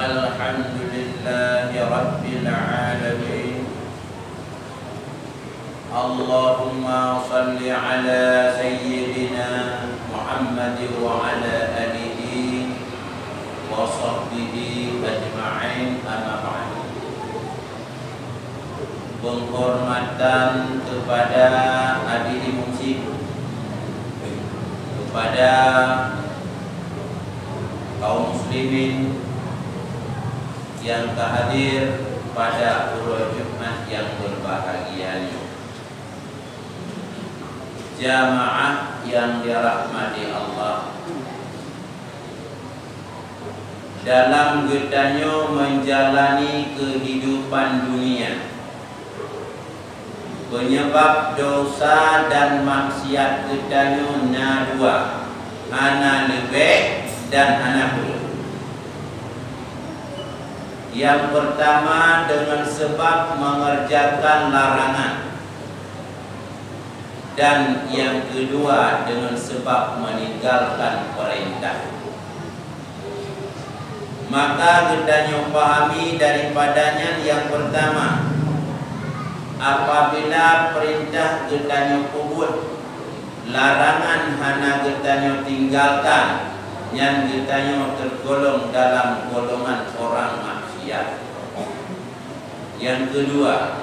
Alhamdulillahi Rabbil Alamin. Allahumma salli ala Sayyidina Muhammad wa ala alihi wa sahbihi ajma'in, amma ba'd. Penghormatan kepada hadirin musik, kepada kaum muslimin yang hadir pada urut Jumat yang berbahagia ini, jamaah yang dirahmati Allah, dalam gedanyo menjalani kehidupan dunia, penyebab dosa dan maksiat gedanyo na dua, ana lebih dan ana kurang. Yang pertama dengan sebab mengerjakan larangan, dan yang kedua dengan sebab meninggalkan perintah. Maka kita pahami daripadanya yang pertama, apabila perintah kita kubur, larangan hana kita tinggalkan, yang kita tergolong dalam golongan orang maksiat. Yang kedua,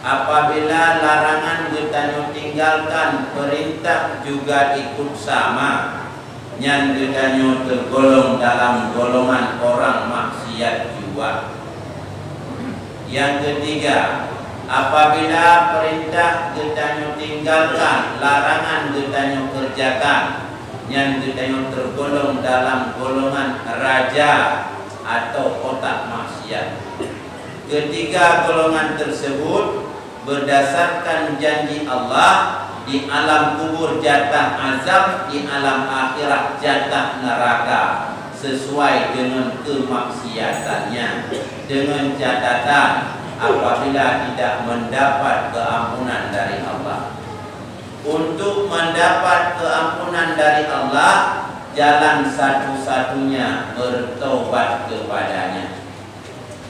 apabila larangan kita tinggalkan, perintah juga ikut sama, yang kita tergolong dalam golongan orang maksiat juga. Yang ketiga, apabila perintah kita tinggalkan, larangan kita kerjakan, yang kita tergolong dalam golongan raja atau otak maksiat. Ketiga golongan tersebut berdasarkan janji Allah, di alam kubur jatah azab, di alam akhirat jatah neraka, sesuai dengan kemaksiatannya, dengan catatan apabila tidak mendapat keampunan dari Allah. Untuk mendapat keampunan dari Allah, jalan satu-satunya bertobat kepadanya.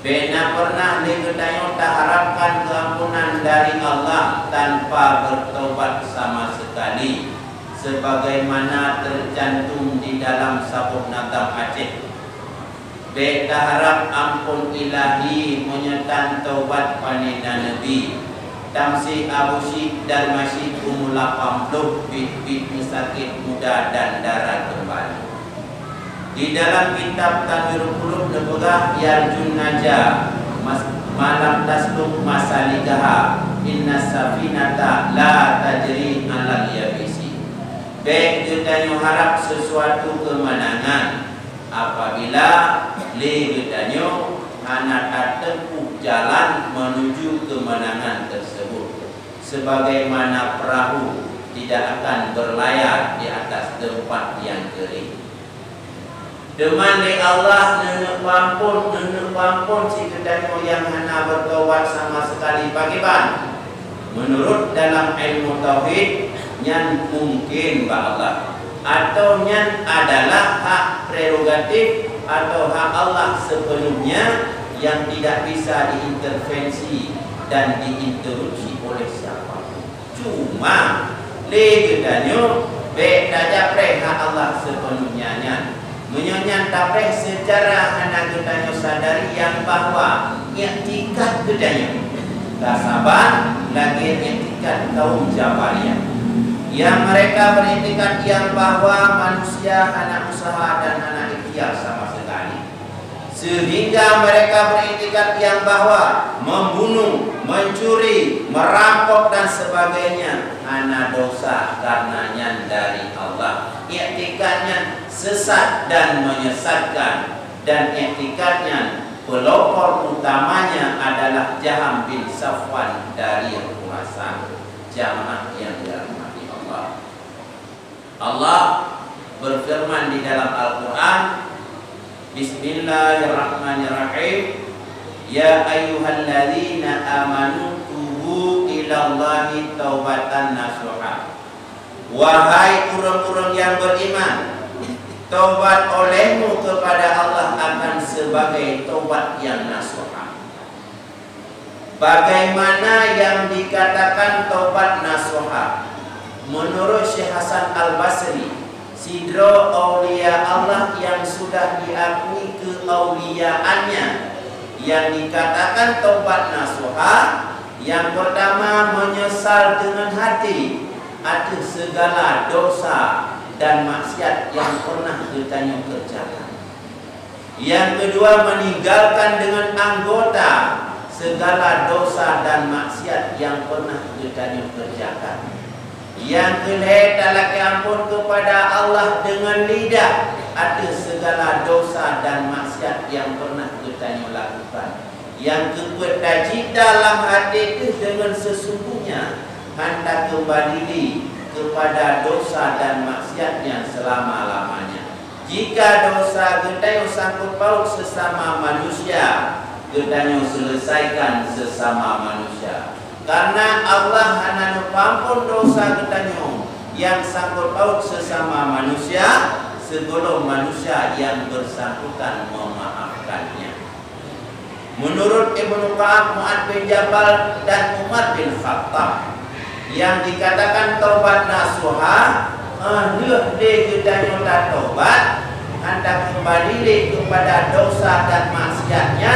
Bena pernah diketahui tak harapkan keampunan dari Allah tanpa bertobat sama sekali, sebagaimana tercantum di dalam sabuk Natam Aceh. Beta harap ampun ilahi menyertan taubat panina Nabi Tamsi Abu Syid dan masih umur 80 bit sakit muda dan darah kembali. Di dalam kitab Tanwirul Qulub Nebegah Yarjun Najah Malam Tasluk Masaligah Inna Safinata La Tajri Alal Yabisi. Baik kita harap sesuatu kemenangan apabila kita anak tempuh jalan menuju kemenangan tersebut, sebagaimana perahu tidak akan berlayar di atas tempat yang kering. Deman di Allah nenek pampun si kedanyo yang hana bertobat sama sekali bagaimana? Menurut dalam ilmu tauhid, yang mungkin Allah atau yang adalah hak prerogatif atau hak Allah sepenuhnya, yang tidak bisa diintervensi dan diinterupsi oleh siapapun. Cuma legedanyo beda japre hak Allah sepenuhnya. Menyonya tapre secara anak gedanyo sadari yang bahwa i'tikad gedanyo kasaban lagi i'tikad kaum Jabariyah, yang mereka beriktikad yang bahwa manusia anak usaha dan anak ikhtiar sama sekali, sehingga mereka beriktikad yang bahwa membunuh, mencuri, merampok dan sebagainya anak dosa karenanya dari Allah. I'tikadnya sesat dan menyesatkan, dan i'tikadnya pelopor utamanya adalah Jaham bin Safwan dari Khurasan. Jamaah yang dirahmati Allah, Allah berfirman di dalam Al-Quran, Bismillahirrahmanirrahim, Ya ayyuhalladzina amanu tubu ilallahi taubatan nasuha. Wahai orang-orang yang beriman, taubat olehmu kepada Allah akan sebagai taubat yang nasuha. Bagaimana yang dikatakan taubat nasuha? Menurut Syekh Hasan Al-Basri, sidro aulia Allah yang sudah diakui keauliaannya, yang dikatakan taubat nasuha, yang pertama menyesal dengan hati atas segala dosa dan maksiat yang pernah kita kerjakan. Yang kedua, meninggalkan dengan anggota segala dosa dan maksiat yang pernah kita kerjakan. Yang ketiga, talaki ampun kepada Allah dengan lidah atas segala dosa dan maksiat yang pernah kita lakukan. Yang keempat, cita dalam hati itu dengan sesungguhnya hendak kembali kepada dosa dan maksiat yang selama-lamanya. Jika dosa kita sangkut paut sesama manusia, kita selesaikan sesama manusia. Karena Allah hanya pampun dosa kita yang sangkut paut sesama manusia sebelum manusia yang bersangkutan memaafkannya. Menurut Ibnu Ka'ab, Mu'ad bin Jabal dan Umar bin Khattab, yang dikatakan taubat nasuha, hendak kita taubat, hendak kembali kepada dosa dan maksiatnya,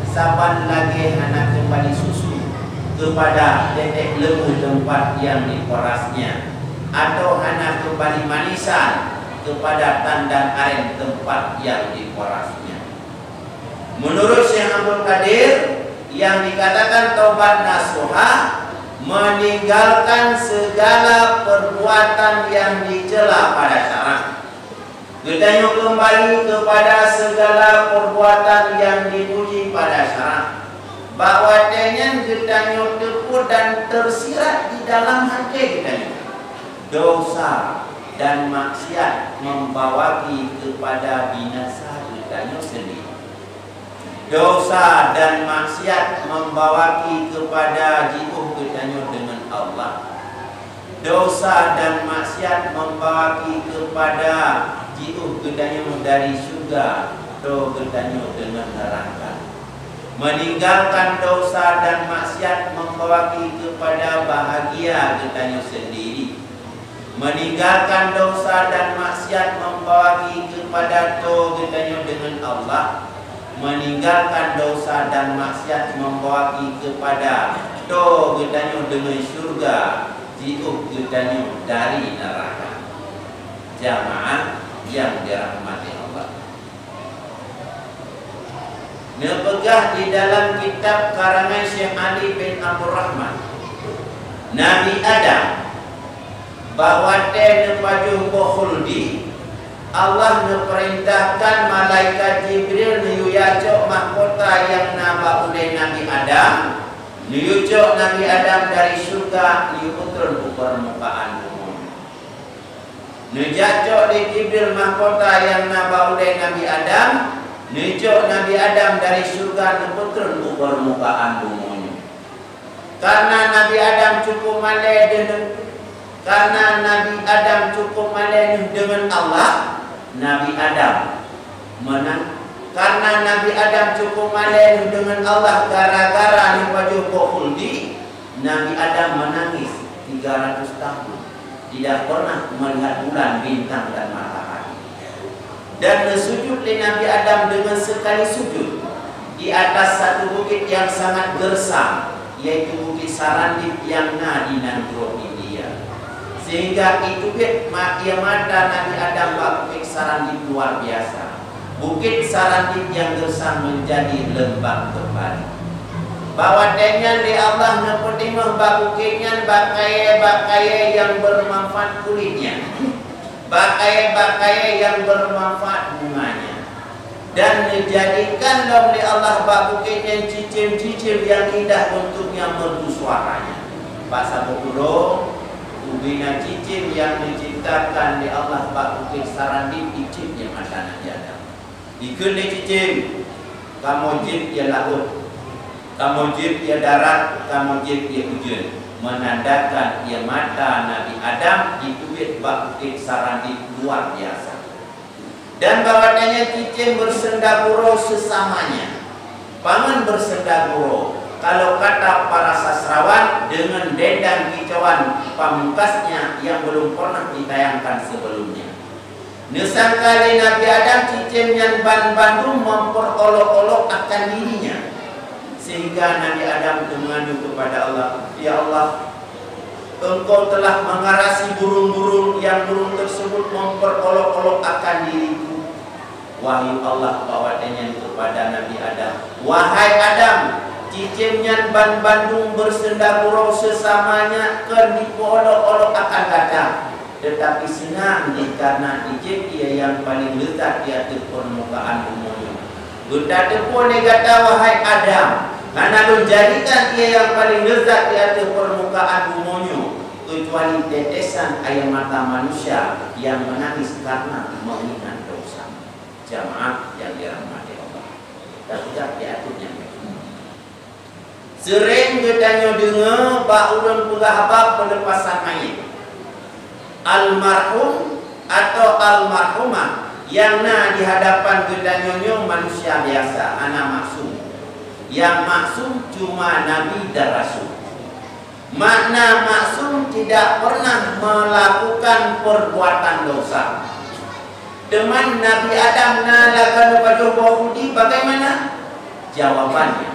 saban lagi hendak kembali susu kepada tetek lembu tempat yang diperasnya, atau hendak kembali manisan kepada tandan aren tempat yang diperasnya. Menurut Syekh Abdul Qadir, yang dikatakan taubat nasuha, meninggalkan segala perbuatan yang dicela pada syarak. Kita kembali kepada segala perbuatan yang dipuji pada syarak. Bahwa dengan kita tepu dan tersirat di dalam hati kita, dosa dan maksiat membawa kepada binasa kita sendiri. Dosa dan maksiat membawa kepada jiwa kita dengan Allah. Dosa dan maksiat membawa kepada jiwa kita dari surga atau kita dengan neraka. Meninggalkan dosa dan maksiat membawa kepada bahagia kita sendiri. Meninggalkan dosa dan maksiat membawa kepada to kita dengan Allah. Meninggalkan dosa dan maksiat membawa kepada to kita dengan surga, jiuh kita dari neraka. Jamaah yang dirahmati Allah. Nepegah di dalam kitab karangan Syekh Ali bin Abdul Rahman, Nabi Adam, bahwa dia nepaju khuldi, Allah memerintahkan malaikat Jibril nuyucok mahkota yang nama oleh Nabi Adam, nuyucok Nabi Adam dari surga nuyuturun ke permukaan bumi. Nuyucok di Jibril mahkota yang nama oleh Nabi Adam, nuyucok Nabi Adam dari surga nuyuturun ke permukaan bumi. Karena Nabi Adam cukup malai dengan dengan Allah, Nabi Adam menang. Karena Nabi Adam cukup malai dengan Allah gara-gara wajah khuldi, Nabi Adam menangis 300 tahun, tidak pernah melihat bulan, bintang dan matahari. Dan sujud di Nabi Adam dengan sekali sujud di atas satu bukit yang sangat gersang, yaitu Bukit Sarandip yang di Nantro India. Sehingga itu mata Nabi Adam Bukit Sarandip luar biasa. Bukit Sarandip yang gersang menjadi lembah kembali. Bahwa dengan di Allah nepetimah bukitnya bakai yang bermanfaat kulitnya, bakai yang bermanfaat bunganya, dan dijadikan dong di Allah bukitnya cicim-cicim yang indah bentuknya merdu suaranya. Bahasa Bukuro, ubina cicim yang diciptakan di Allah Bukit Sarandip cicimnya mata Nabi Adam. Ikut cicim, kamu jib ya laut, kamu jib ya darat, kamu jib ya hujan, menandakan ya mata Nabi Adam itu Bukit Sarandip luar biasa. Dan bahwa makanya cicing bersendaguro sesamanya. Pangan bersendaguro. Kalau kata para sastrawan, dengan dendang kicauan pamungkasnya yang belum pernah ditayangkan sebelumnya. Nesangkali Nabi Adam cicing yang Bandung memperolok-olok akan dirinya, sehingga Nabi Adam mengadu kepada Allah, ya Allah, Engkau telah mengarasi burung-burung yang burung tersebut memperolok-olok akan diriku. Wahyu Allah bawaannya kepada Nabi Adam, wahai Adam, cicingnya Bandung bersendaguro sesamanya kan diolok-olok akan datang. Tetapi senang karena cicing ia yang paling lekat di atas permukaan bumi. Guna tepun kata wahai Adam, karena lu jadikan ia yang paling lezat di atas permukaan bumi, kecuali tetesan air mata manusia yang menangis karena mengingat dosa. Jamaah yang dirahmati Allah. Tapi tak diaturnya. Sering kita dengar pak ulun pegahbab pelepasan mayit. Almarhum atau almarhumah yang di hadapan kita nyonyo manusia biasa, anak maksum. Yang maksum cuma Nabi dan Rasul. Makna maksum tidak pernah melakukan perbuatan dosa. Teman Nabi Adam nalakan pajuh bohudi, bagaimana? Jawabannya,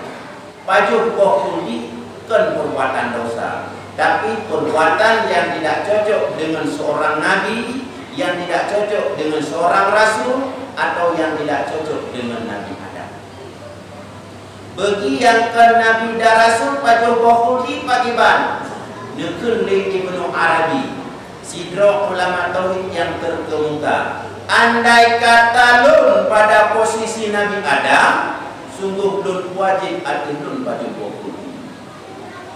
pajuh bohudi kan perbuatan dosa, tapi perbuatan yang tidak cocok dengan seorang Nabi, yang tidak cocok dengan seorang Rasul, atau yang tidak cocok dengan Nabi Adam. Bagi yang ke Nabi dan Rasul pajuh bohudi pagiban nekun li Ibnu Arabi, sidro ulama tauhid yang terkemuka. Andai kata lun pada posisi Nabi Adam, sungguh lun wajib ati lun pajuh bohudi.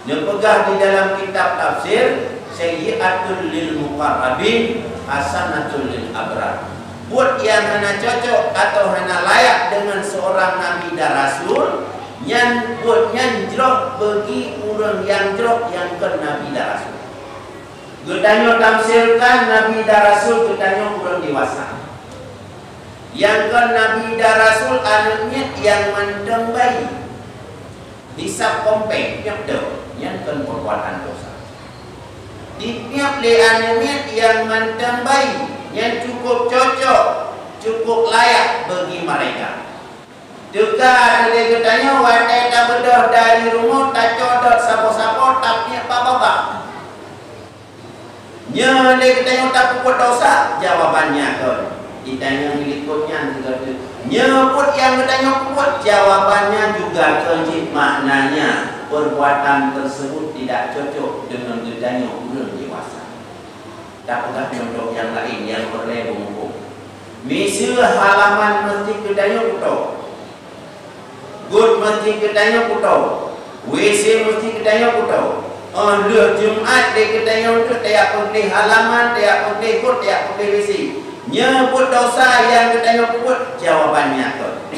Nepegah di dalam kitab tafsir, sayyi'atul lil muqarrabin, hasanatul lil abrar. Buat yang hana cocok atau hana layak dengan seorang Nabi dan Rasul, yang buat nyanjrok bagi orang yang jrok yang ke Nabi dan Rasul. Gedanyo tafsirkan Nabi dan Rasul, gedanyo orang dewasa. Yang ke Nabi dan Rasul anaknya yang mendeng bayi, bisa kompeng yang yang ke perbuatan dosa. Dipiap le anaknya yang mendeng bayi, yang cukup cocok, cukup layak bagi mereka. Juga ada katanya wadah tak bedah dari rumah tak codot sapo-sapo tak punya apa-apa. Nya le katanya tak buat dosa, jawabannya kan. Ditanya miliknya juga tu. Nyebut yang katanya buat, jawabannya juga kencit, maknanya perbuatan tersebut tidak cocok dengan katanya orang dewasa. Tak pernah contoh yang lain yang boleh menghukum. Misal halaman masjid katanya putus. Good masjid katanya putus. WC masjid katanya putus. Leh Jumat dia katanya untuk tiap pergi halaman, tiap pergi good, tiap pergi WC. Nyebut dosa yang katanya buat, jawabannya tu.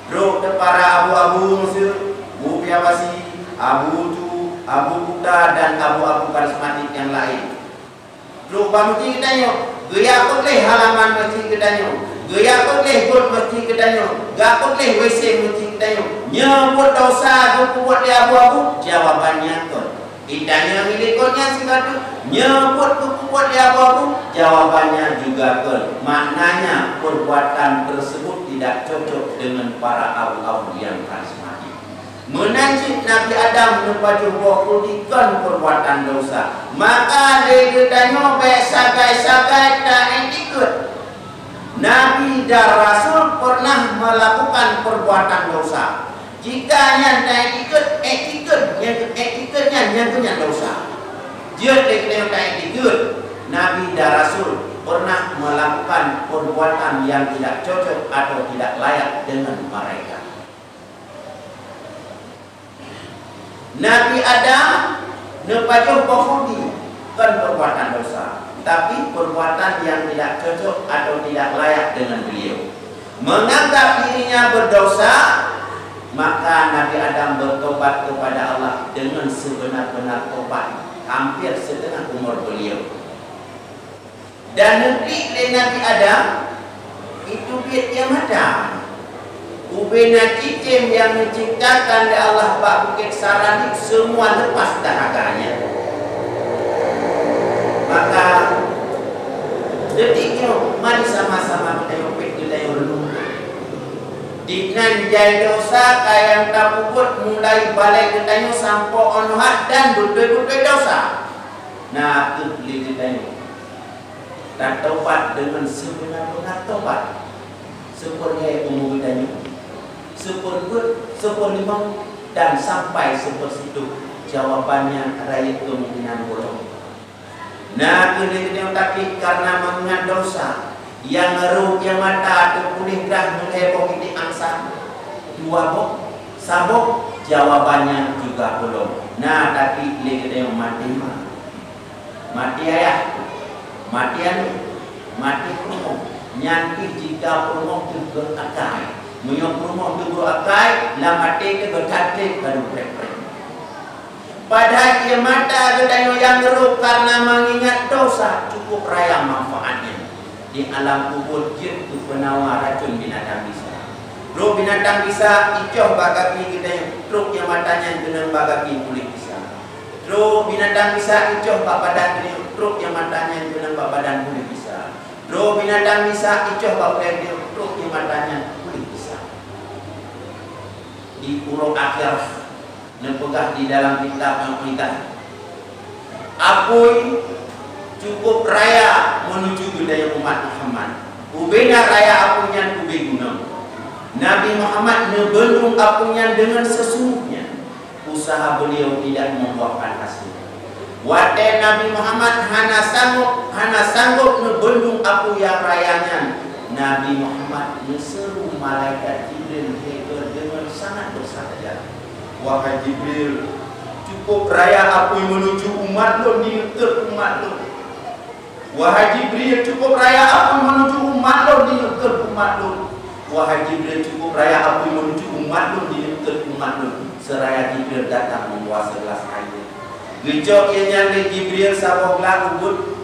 Bro, para abu-abu Mesir, Bu Piawasi, Abu Tu, Abu Buddha dan abu-abu karismatik yang lain. Bro, masjid katanya, gaya boleh halaman masjid katanya, gaya boleh good masjid katanya, gak boleh WC masjid katanya. Nyebut dosa tu buat dia abu-abu, jawabannya tu. Ditanya miliknya singkat, nyebut buat dia abu-abu, jawabannya juga kan. Maknanya perbuatan tersebut tidak cocok dengan para abu-abu yang karismatik. Menanjik Nabi Adam menuju bahulukan perbuatan dosa, maka dia ditanya baik sagai-sagai tak ikut. Nabi dan Rasul pernah melakukan perbuatan dosa. Jika yang tak ikut, etiketnya yang punya dosa. Dia tak ikut. Nabi dan Rasul pernah melakukan perbuatan yang tidak cocok atau tidak layak dengan mereka. Nabi Adam nepajuh bahudi kan perbuatan dosa, tapi perbuatan yang tidak cocok atau tidak layak dengan beliau. Menganggap dirinya berdosa, maka Nabi Adam bertobat kepada Allah dengan sebenar-benar tobat, hampir setengah umur beliau. Dan negeri Nabi Adam itu itu biar dia mata. Ubena cicim yang menciptakan oleh Allah Pak Bukit Sarani semua lepas dahaganya. Maka detiknya mari sama-sama kita yopik kita renung. Dinan jai dosa kayang tapukut mulai balik kita sampai onhat dan betul-betul dosa. Nah kebeli kita dan taubat dengan sebenar-benar taubat. Seperti umum kita sepur limang dan sampai sepersitu jawabannya rakyat kemungkinan bolong. Nah kemudian tapi karena mengingat dosa yang ngeruh yang mata terpulih dah mengheboh ini angsa dua bok sabok jawabannya juga belum. Nah tapi kemudian mati ayah mati mati penuh nyanti jika penuh juga akai menyok rumah tu akai la mati ke berkate baru prek. Padahal dia mata gedanya yang ngerup karena mengingat dosa cukup raya manfaatnya di alam kubur jin tu penawar racun binatang bisa. Roh binatang bisa icoh bagaki gedanya truk yang matanya dengan bagaki kulit bisa. Roh binatang bisa icoh badan gedanya truk yang matanya dengan badan kulit bisa. Roh binatang bisa icoh badan truk yang matanya di urut akhir nepegah di dalam kitab yang kita apui cukup raya menuju budaya umat Muhammad ubena raya apunya kube gunung Nabi Muhammad nebendung apunya dengan sesungguhnya usaha beliau tidak membuahkan hasil wate Nabi Muhammad hana sanggup nebendung apu yang rayanya Nabi Muhammad neseru malaikat Jibril dengan sangat bersahaja. Wahai Jibril, cukup raya aku menuju umat lo di umat lo. Wahai Jibril, cukup raya aku menuju umat lo di umat lo. Wahai Jibril, cukup raya aku menuju umat lo di umat lo. Seraya Jibril datang membawa segelas air. Gejok ia nyali Jibril sabok lagu but.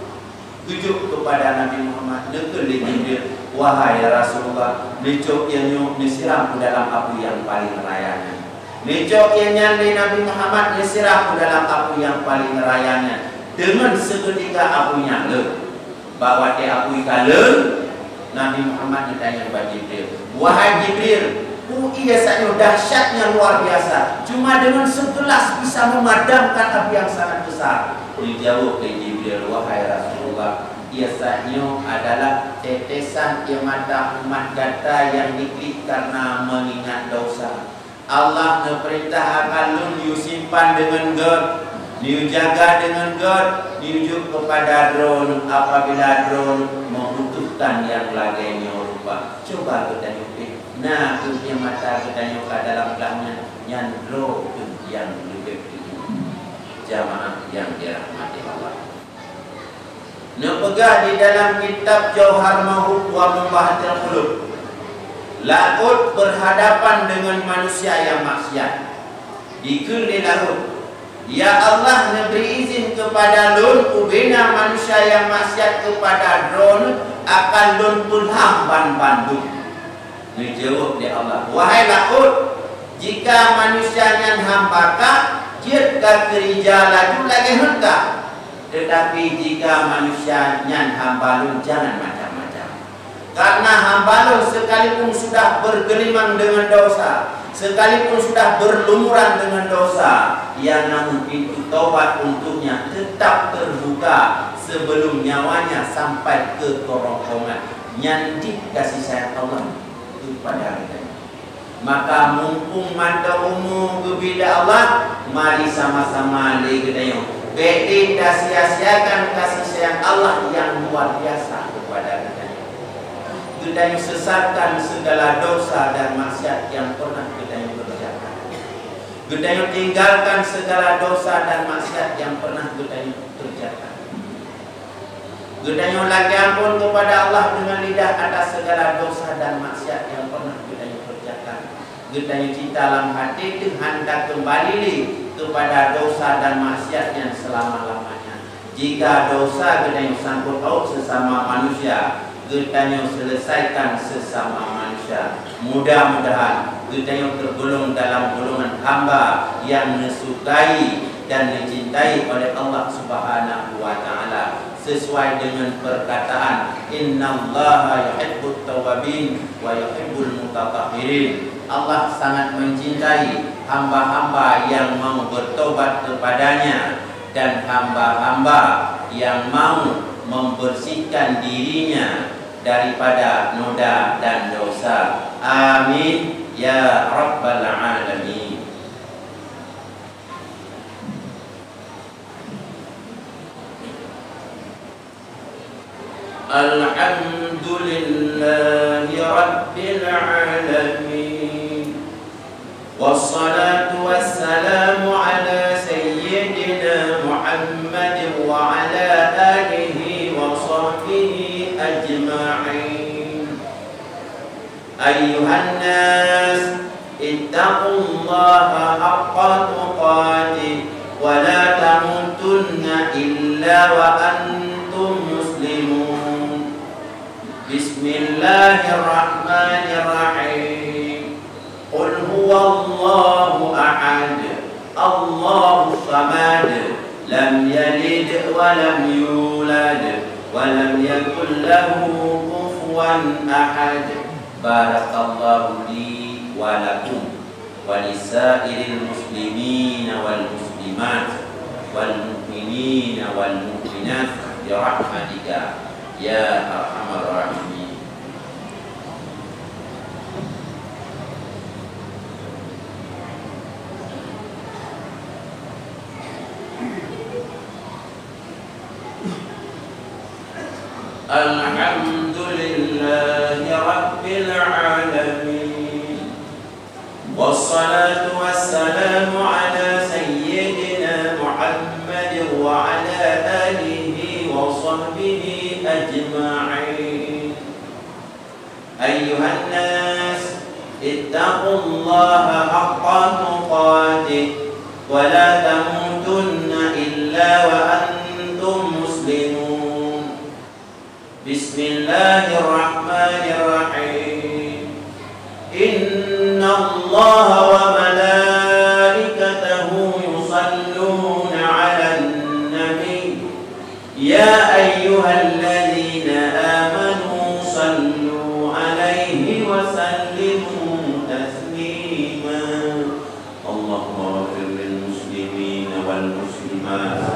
Tujuk kepada Nabi Muhammad nekel di Jibril wahai Rasulullah lecok yang nyok disiram ke dalam api yang paling rayanya lecok yang nyali Nabi Muhammad disiram ke dalam api yang paling rayanya dengan seketika apinya le bawa te api kale Nabi Muhammad ditanya kepada Jibril wahai Jibril iya saja dahsyatnya luar biasa cuma dengan segelas bisa memadamkan api yang sangat besar dijawab oleh Jibril wahai Rasulullah biasanya adalah tetesan air mata umat kata yang diklik karena mengingat dosa Allah perintah akan lu simpan dengan God lu jaga dengan God diujuk kepada drone apabila drone membutuhkan yang lainnya rupa coba kita nyupi nah air mata kita nyuka dalam pelangnya yang drone yang lebih jamaah yang dirahmati Allah. Nepegah di dalam kitab Jauhar Mahub wa Membahatil Qulub. Laut berhadapan dengan manusia yang maksiat. Dikir di laut. Ya Allah neberi izin kepada lun ubena manusia yang maksiat kepada drone akan lun pun hamban bandung. Dijawab di Allah. Wahai laut, jika manusia yang hambaka jika kerja laju lagi hendak tetapi jika manusia yang hambalun jangan macam-macam karena hambalun sekalipun sudah bergelimang dengan dosa sekalipun sudah berlumuran dengan dosa yang namun pintu taubat untuknya tetap terbuka sebelum nyawanya sampai ke kerongkongan nyandik kasih sayang Allah kepada kita. Maka mumpung manta umum kebila Allah mari sama-sama legedayo beti sia-siakan kasih sayang Allah yang luar biasa kepada kita. Kita sesatkan segala dosa dan maksiat yang pernah kita kerjakan. Kita tinggalkan segala dosa dan maksiat yang pernah kita kerjakan. Kita lagi ampun kepada Allah dengan lidah atas segala dosa dan maksiat yang pernah kita kerjakan. Kita cinta dalam hati itu hendak kembali kepada dosa dan maksiat yang selama-lamanya. Jika dosa kita sangkut paut sesama manusia, kita selesaikan sesama manusia. Mudah-mudahan kita tergolong dalam golongan hamba yang disukai dan dicintai oleh Allah Subhanahu wa taala sesuai dengan perkataan innallaha yuhibbut tawwabin wa yuhibbul mutatahhirin. Allah sangat mencintai hamba-hamba yang mau bertobat kepadanya dan hamba-hamba yang mau membersihkan dirinya daripada noda dan dosa. Amin ya rabbal alamin. Alhamdulillahi rabbil alamin. Wassalatu wassalamu ala sayyidina Muhammad wa ala alihi wa sahbihi ajma'in. Ayyuhan nas ittaqullaha haqqa tuqatih wa la tamutunna illa wa antum muslimun. Bismillahirrahmanirrahim. Qul huwallahu ahad, Allahus samad, lam yalid wa lam yulad wa lam yakul lahu kufuwan ahad. Barakallahu li wa lakum wa lisairil muslimina wal muslimat wal mu'minina wal mu'minat bi rahmatika ya arhamar rahimin. Alhamdulillahi rabbil alamin. Wassalatu wassalamu ala sayyidina Muhammad wa ala alihi wa sahbihi ajma'in. Ayyuhan nas ittaqullaha haqqa tuqatih wa la tamutunna illa wa antum muslimun. Bismillahirrahmanirrahim. Innallaha wa malaikatahu yusalluna 'alan nabi. Ya ayyuhalladzina amanu sallu 'alaihi wa sallimu taslima. Allahumma ighfir lil muslimina wal muslimat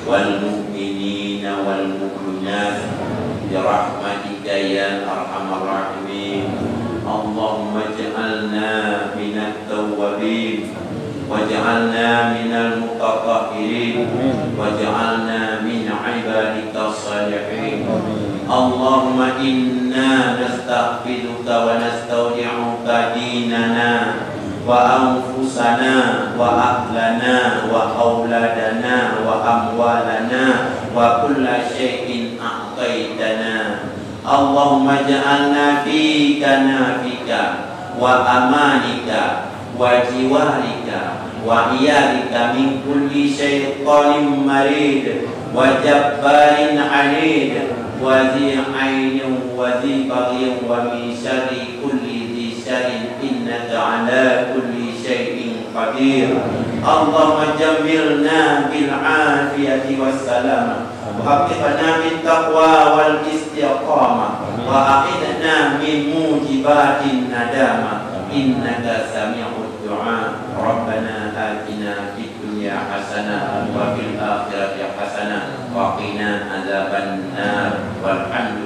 wal mu'minina wal mu'minat bi rahmatika ya arhamar rahimin. Allahumma ij'alna minat tawwabin waj'alna minal mutatahhirin waj'alna min ibadika salihin. Allahumma inna nastaghfiruka wa nastawdi'uka dinana wa anfusana wa ahlana wa auladana wa amwalana wa kulla syai'in a'taitana. Allahumma ja'alna fika nafika wa amanika wa jiwarika wa iyalika min kulli syaitanin marid wa jabbarin anid wa zi ainin wa zi baghin wa min syarri kulli zi syarrin innaka ala kulli syai'in qadir. Allahumma jammilna bil afiyati was salamah wa haqqina bit taqwa wal istiqamah wa aqidna min mujibatin nadama innaka sami'ud du'a. Rabbana atina fid dunya hasanah wa fil akhirati hasanah wa qina adzaban nar. Walhamdulillah.